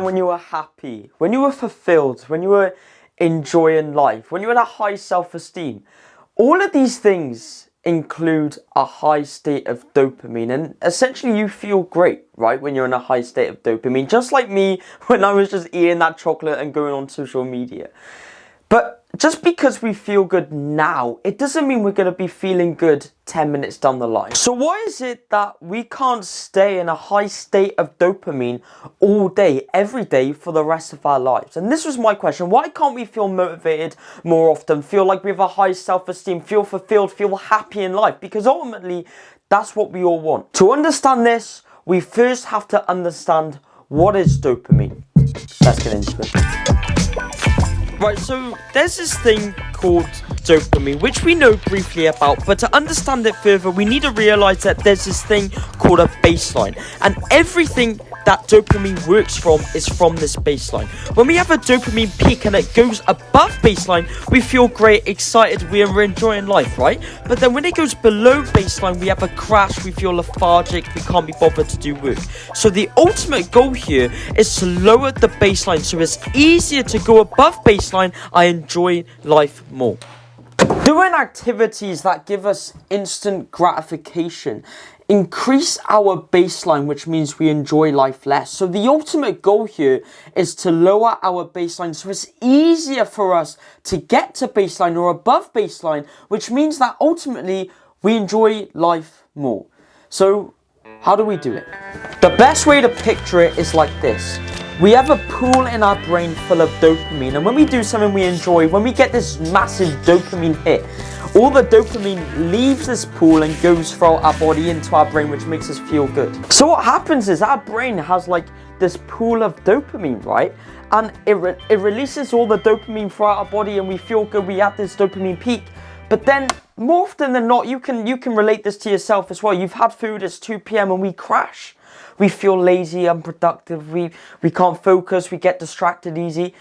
time when you were happy, when you were fulfilled, when you were enjoying life, when you had a high self-esteem? All of these things include a high state of dopamine, and essentially you feel great, right, when you're in a high state of dopamine, just like me when I was just eating that chocolate and going on social media. But just because we feel good now, it doesn't mean we're going to be feeling good 10 minutes down the line. So why is it that we can't stay in a high state of dopamine all day, every day for the rest of our lives? And this was my question. Why can't we feel motivated more often, feel like we have a high self-esteem, feel fulfilled, feel happy in life? Because ultimately, that's what we all want. To understand this, we first have to understand what is dopamine. Let's get into it. Right, so there's this thing called dopamine, which we know briefly about, but to understand it further, we need to realize that there's this thing called a baseline, and everything that dopamine works from is from this baseline. When we have a dopamine peak and it goes above baseline, we feel great, excited, we're enjoying life, right? But then when it goes below baseline, we have a crash, we feel lethargic, we can't be bothered to do work. So the ultimate goal here is to lower the baseline so it's easier to go above baseline. I enjoy life more. Doing activities that give us instant gratification increase our baseline, which means we enjoy life less. So the ultimate goal here is to lower our baseline so it's easier for us to get to baseline or above baseline, which means that ultimately we enjoy life more. So how do we do it? The best way to picture it is like this. We have a pool in our brain full of dopamine, and when we do something we enjoy, when we get this massive dopamine hit, all the dopamine leaves this pool and goes throughout our body into our brain, which makes us feel good. So what happens is our brain has like this pool of dopamine, right? And it releases all the dopamine throughout our body and we feel good, we have this dopamine peak. But then more often than not, you can relate this to yourself as well. You've had food, it's 2 p.m. and we crash. We feel lazy, unproductive, we can't focus, we get distracted easy.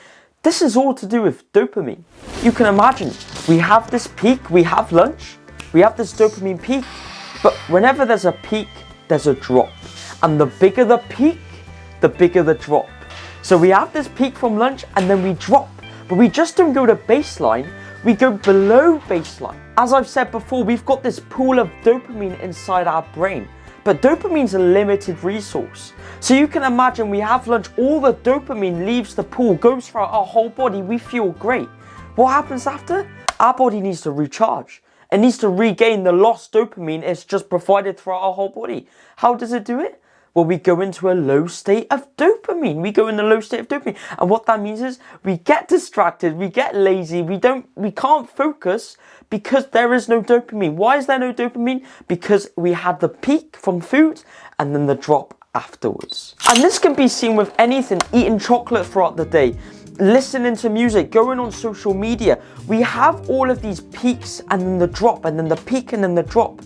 This is all to do with dopamine. You can imagine, we have this peak, we have lunch, we have this dopamine peak, but whenever there's a peak, there's a drop. And the bigger the peak, the bigger the drop. So we have this peak from lunch and then we drop, but we just don't go to baseline, we go below baseline. As I've said before, we've got this pool of dopamine inside our brain. But dopamine's a limited resource. So you can imagine we have lunch, all the dopamine leaves the pool, goes throughout our whole body, we feel great. What happens after? Our body needs to recharge. It needs to regain the lost dopamine it's just provided throughout our whole body. How does it do it? Well, we go into a low state of dopamine. We go in the low state of dopamine. And what that means is we get distracted, we get lazy, we can't focus because there is no dopamine. Why is there no dopamine? Because we had the peak from food and then the drop afterwards. And this can be seen with anything, eating chocolate throughout the day, listening to music, going on social media. We have all of these peaks and then the drop and then the peak and then the drop.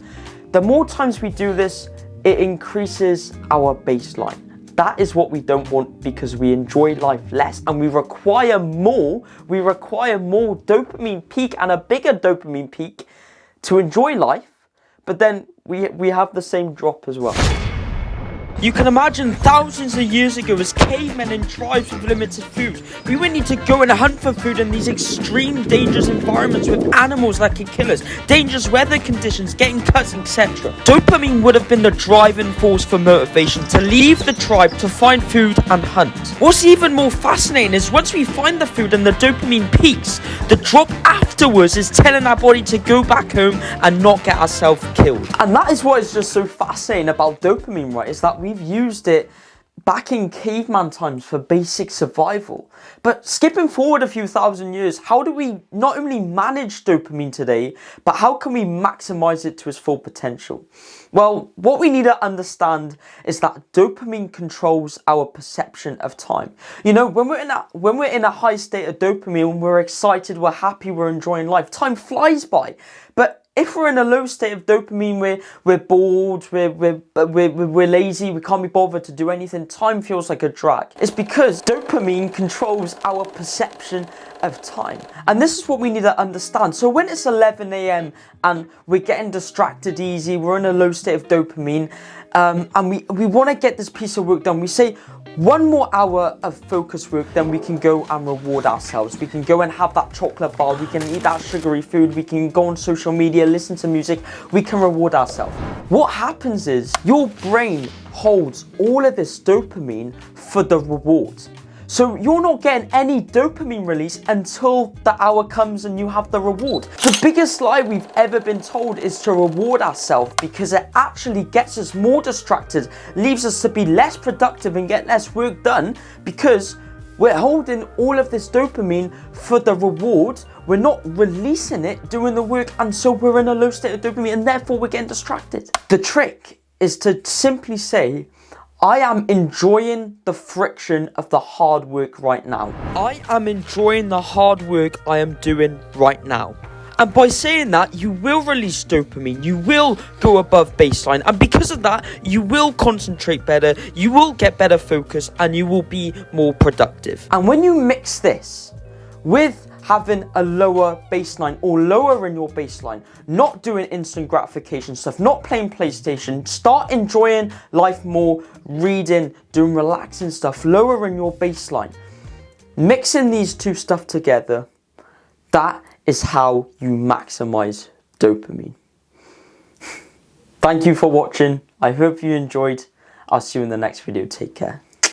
The more times we do this, it increases our baseline. That is what we don't want because we enjoy life less and we require more. We require more dopamine peak and a bigger dopamine peak to enjoy life, but then we have the same drop as well. You can imagine thousands of years ago as cavemen in tribes with limited food. We would need to go and hunt for food in these extreme dangerous environments with animals that can kill us, dangerous weather conditions, getting cuts, etc. Dopamine would have been the driving force for motivation to leave the tribe to find food and hunt. What's even more fascinating is once we find the food and the dopamine peaks, the drop afterwards is telling our body to go back home and not get ourselves killed. And that is what is just so fascinating about dopamine, right? Is that we've used it back in caveman times for basic survival. But skipping forward a few thousand years, how do we not only manage dopamine today, but how can we maximize it to its full potential? Well, what we need to understand is that dopamine controls our perception of time. You know, when we're in a high state of dopamine, when we're excited, we're happy, we're enjoying life, time flies by. But if we're in a low state of dopamine, we're bored, we're lazy, we can't be bothered to do anything, time feels like a drag. It's because dopamine controls our perception of time. And this is what we need to understand. So when it's 11 a.m. and we're getting distracted easy, we're in a low state of dopamine, and we want to get this piece of work done. We say 1 more hour of focus work, then we can go and reward ourselves. We can go and have that chocolate bar, we can eat that sugary food, we can go on social media, listen to music, we can reward ourselves. What happens is your brain holds all of this dopamine for the reward. So you're not getting any dopamine release until the hour comes and you have the reward. The biggest lie we've ever been told is to reward ourselves, because it actually gets us more distracted, leaves us to be less productive and get less work done, because we're holding all of this dopamine for the reward. We're not releasing it, doing the work, and so we're in a low state of dopamine and therefore we're getting distracted. The trick is to simply say, I am enjoying the friction of the hard work right now. I am enjoying the hard work I am doing right now. And by saying that, you will release dopamine, you will go above baseline, and because of that, you will concentrate better, you will get better focus, and you will be more productive. And when you mix this with having a lower baseline or lower in your baseline, not doing instant gratification stuff, not playing PlayStation, start enjoying life more, reading, doing relaxing stuff, lower in your baseline. Mixing these two stuff together, that is how you maximize dopamine. Thank you for watching. I hope you enjoyed. I'll see you in the next video. Take care.